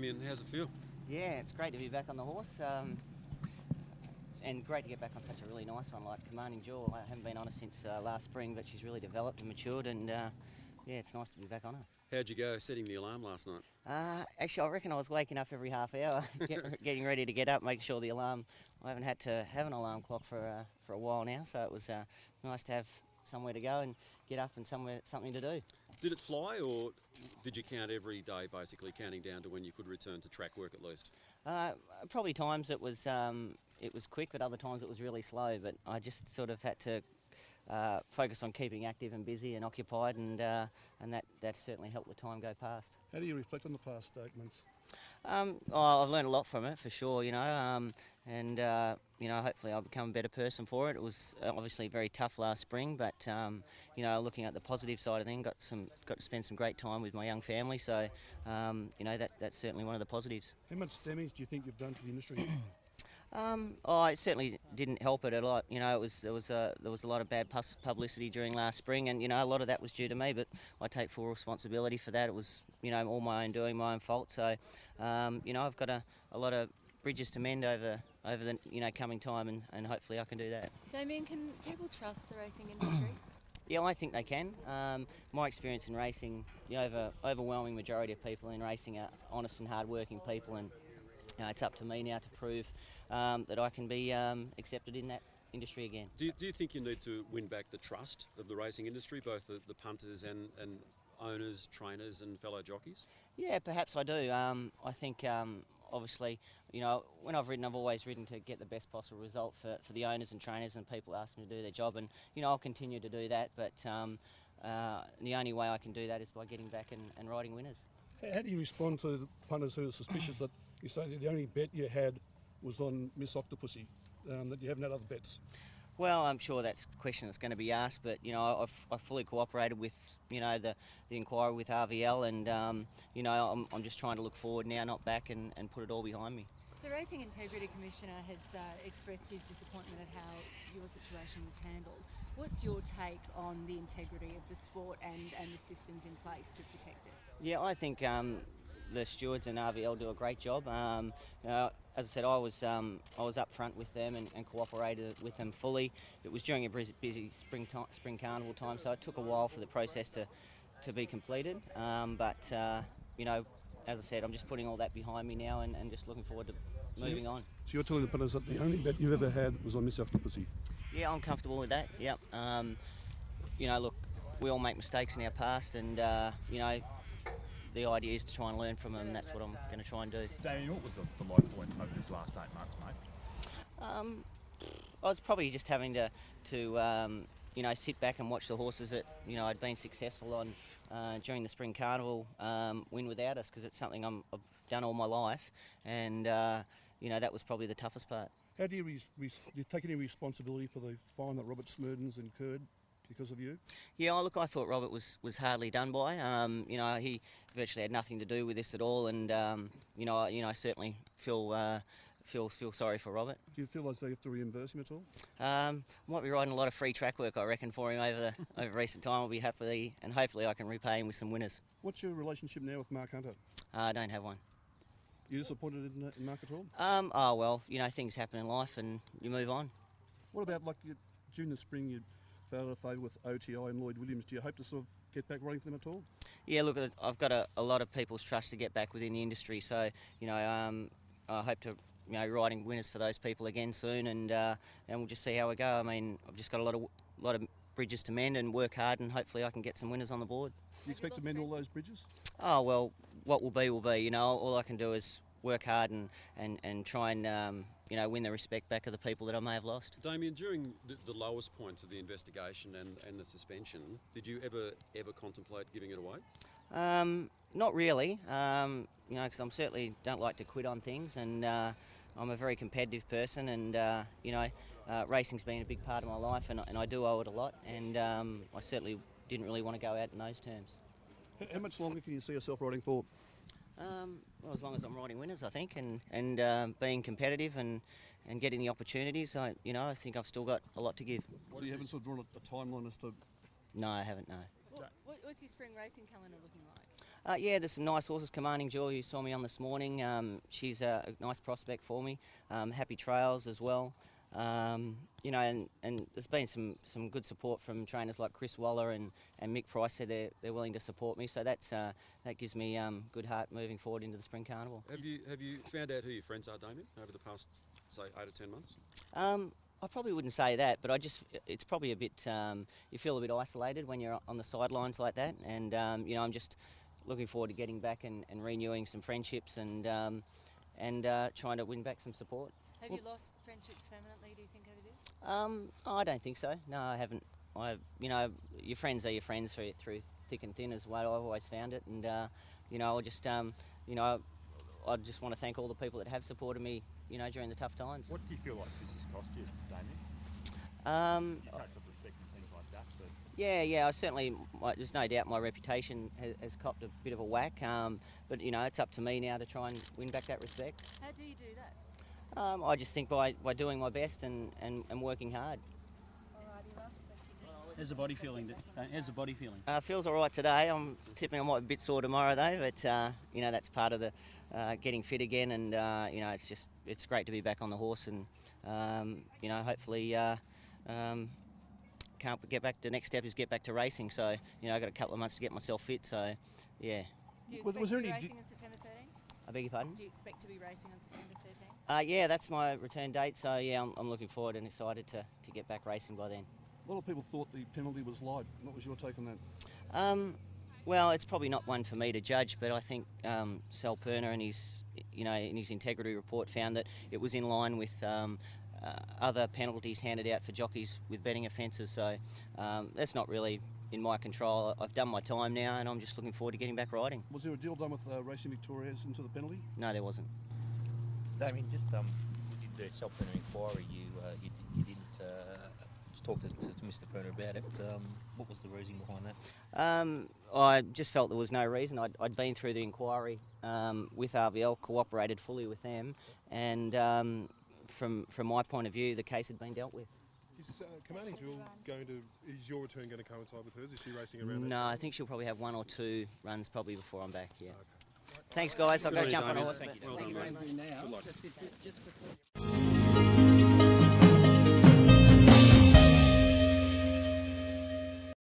Damien, how's it feel? Yeah, it's great to be back on the horse, and great to get back on such a really nice one like Commanding Jewel. I haven't been on her since last spring, but she's really developed and matured, and yeah, it's nice to be back on her. How'd you go setting the alarm last night? Actually, I reckon I was waking up every half hour, getting ready to get up, make sure the alarm. I haven't had to have an alarm clock for a while now, so it was nice to have somewhere to go and get up and something to do. Did it fly, or did you count every day, basically counting down to when you could return to track work at least? Probably times it was quick, but other times it was really slow. But I just sort of had to focus on keeping active and busy and occupied, and that certainly helped the time go past. How do you reflect on the past 8 months? I've learned a lot from it, for sure, and hopefully I'll become a better person for it. It was obviously very tough last spring, but looking at the positive side of things, got to spend some great time with my young family, so that's certainly one of the positives. How much damage do you think you've done to the industry? It certainly didn't help it a lot. There was a lot of bad publicity during last spring, and a lot of that was due to me. But I take full responsibility for that. It was all my own doing, my own fault. So I've got a lot of bridges to mend over the coming time, and hopefully I can do that. Damien, can people trust the racing industry? Yeah, I think they can. My experience in racing, the overwhelming majority of people in racing are honest and hard-working people, and it's up to me now to prove that I can be accepted in that industry again. Do you think you need to win back the trust of the racing industry, both the punters and owners, trainers and fellow jockeys? Yeah, perhaps I do. I think obviously, when I've ridden, I've always ridden to get the best possible result for the owners and trainers, and people ask me to do their job, and I'll continue to do that, but the only way I can do that is by getting back and riding winners. How do you respond to the punters who are suspicious that you say that the only bet you had was on Miss Octopussy, that you haven't had other bets? Well, I'm sure that's a question that's going to be asked, but I've fully cooperated with the inquiry with RVL, and I'm just trying to look forward now, not back, and put it all behind me. The Racing Integrity Commissioner has expressed his disappointment at how your situation was handled. What's your take on the integrity of the sport and the systems in place to protect it? Yeah, I think the stewards and RVL do a great job. As I said, I was up front with them and cooperated with them fully. It was during a busy spring carnival time, so it took a while for the process to be completed. But as I said, I'm just putting all that behind me now and just looking forward to moving on. So you're telling the punters that the only bet you've ever had was on Miss Octopussy? Yeah, I'm comfortable with that. Yep. Look, we all make mistakes in our past, and the idea is to try and learn from them, and that's what I'm going to try and do. Damien, what was the low point over these last 8 months, mate? I was probably just having to sit back and watch the horses that I'd been successful on during the spring carnival win without us, because it's something I've done all my life, and that was probably the toughest part. How do you take any responsibility for the fine that Robert Smerdon's incurred because of you? Yeah, look, I thought Robert was hardly done by. He virtually had nothing to do with this at all, and I certainly feel sorry for Robert. Do you feel as though you have to reimburse him at all? Might be riding a lot of free track work, I reckon, for him over recent time. I'll be happy, and hopefully I can repay him with some winners. What's your relationship now with Mark Hunter? I don't have one. You disappointed in Mark at Well, all? things happen in life and you move on. What about during the spring you fell out of favour with OTI and Lloyd Williams? Do you hope to sort of get back riding for them at all? Yeah, look, I've got a lot of people's trust to get back within the industry, so I hope to riding winners for those people again soon, and we'll just see how we go. I mean, I've just got a lot of bridges to mend and work hard, and hopefully I can get some winners on the board. Do you expect to mend all those bridges? Oh well, what will be will be. All I can do is work hard and try and win the respect back of the people that I may have lost. Damien, during the lowest points of the investigation and the suspension, did you ever contemplate giving it away? Not really, because I'm certainly don't like to quit on things, and I'm a very competitive person, and racing's been a big part of my life, and I do owe it a lot, and I certainly didn't really want to go out in those terms. How much longer can you see yourself riding for? Well, as long as I'm riding winners, I think, and being competitive and getting the opportunities, I think I've still got a lot to give. So you haven't sort of drawn a timeline as to... No, I haven't, no. What's your spring racing calendar looking like? Yeah, there's some nice horses. Commanding Joy, you saw me on this morning. She's a nice prospect for me. Happy Trails as well. You know, and there's been some good support from trainers like Chris Waller and Mick Price. Said they're willing to support me, so that gives me good heart moving forward into the Spring Carnival. Have you found out who your friends are, Damien, over the past, say, 8 or 10 months? I probably wouldn't say that, but it's probably a bit, you feel a bit isolated when you're on the sidelines like that, and you know, I'm just looking forward to getting back and renewing some friendships and trying to win back some support. Have you lost friendships permanently, do you think, over this? I don't think so. No, I haven't. You know, your friends are your friends through thick and thin, is the way I've always found it, and you know, you know, I just want to thank all the people that have supported me, you know, during the tough times. What do you feel like this has cost you, Damien? You touched on respect and things like that, but... Yeah, I certainly, there's no doubt my reputation has copped a bit of a whack, but you know, it's up to me now to try and win back that respect. How do you do that? I just think by doing my best and working hard. Alrighty, last question. How's the body feeling? How's the body feeling? Feels all right today. I'm tipping I might be a bit sore tomorrow though, but you know, that's part of the getting fit again, and you know, it's great to be back on the horse, and you know, hopefully can't get back. The next step is get back to racing. So you know, I've got a couple of months to get myself fit. So yeah. Do you Was expect there to be any- racing on September 13? I beg your pardon? Do you expect to be racing on September 13? Yeah, that's my return date. So yeah, I'm looking forward and excited to get back racing by then. A lot of people thought the penalty was light. What was your take on that? Well, it's probably not one for me to judge, but I think Sal Perner in his integrity report found that it was in line with other penalties handed out for jockeys with betting offences. So that's not really in my control. I've done my time now, and I'm just looking forward to getting back riding. Was there a deal done with Racing Victoria as into the penalty? No, there wasn't. Damien, just with the self-Perner inquiry, you didn't talk to Mr. Perner about it. What was the reason behind that? I just felt there was no reason. I'd been through the inquiry with RVL, cooperated fully with them, and from my point of view, the case had been dealt with. Is Commanding Jewel is your return going to coincide with hers? Is she racing around? No, I think she'll probably have 1 or 2 runs probably before I'm back, yeah. Okay. Thanks, guys. I've got to jump on a horse. Well done, mate. Thank you very much. Good luck. Just before